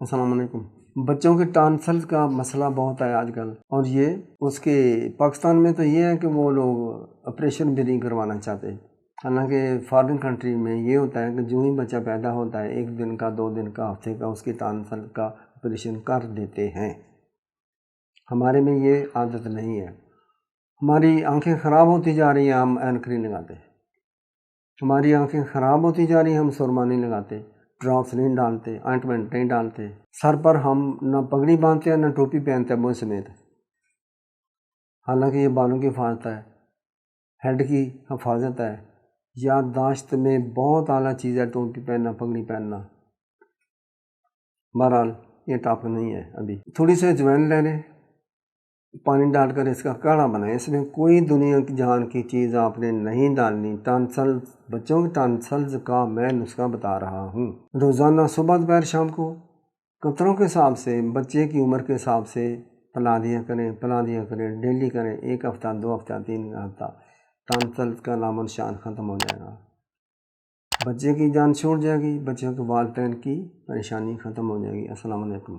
السلام علیکم۔ بچوں کے ٹانسلز کا مسئلہ بہت ہے آج کل، اور یہ اس کے پاکستان میں تو یہ ہے کہ وہ لوگ آپریشن بھی نہیں کروانا چاہتے، حالانکہ فارن کنٹری میں یہ ہوتا ہے کہ جو ہی بچہ پیدا ہوتا ہے 1 دن کا 2 دن کا ہفتے کا اس کی ٹانسل کا آپریشن کر دیتے ہیں۔ ہمارے میں یہ عادت نہیں ہے، ہماری آنکھیں خراب ہوتی جا رہی ہیں، ہم اینک نہیں لگاتے، ہماری آنکھیں خراب ہوتی جا رہی ہیں، ہم سرما نہیں لگاتے، ڈراپس نہیں ڈالتے، آئنٹمنٹ نہیں ڈالتے، سر پر ہم نہ پگڑی باندھتے ہیں نہ ٹوپی پہنتے ہیں منہ سمیت، حالانکہ یہ بالوں کی حفاظت ہے، ہیڈ کی حفاظت ہے، یادداشت میں بہت اعلیٰ چیز ہے ٹوپی پہننا، پگڑی پہننا۔ بہرحال یہ ٹاپک نہیں ہے ابھی۔ تھوڑی سی اجوائن لے لیں، پانی ڈال کر اس کا کاڑھا بنائیں، اس میں کوئی دنیا کی جہان کی چیز آپ نے نہیں ڈالنی۔ ٹانسل بچوں کے ٹانسلز کا میں نسخہ بتا رہا ہوں، روزانہ صبح دوپہر شام کو قطروں کے حساب سے، بچے کی عمر کے حساب سے پلا دیا کریں، ڈیلی کریں، 1 ہفتہ 2 ہفتہ 3 ہفتہ، ٹانسلز کا نام و نشان ختم ہو جائے گا، بچے کی جان چھوٹ جائے گی، بچوں کے والدین کی پریشانی ختم ہو جائے گی۔ السلام علیکم۔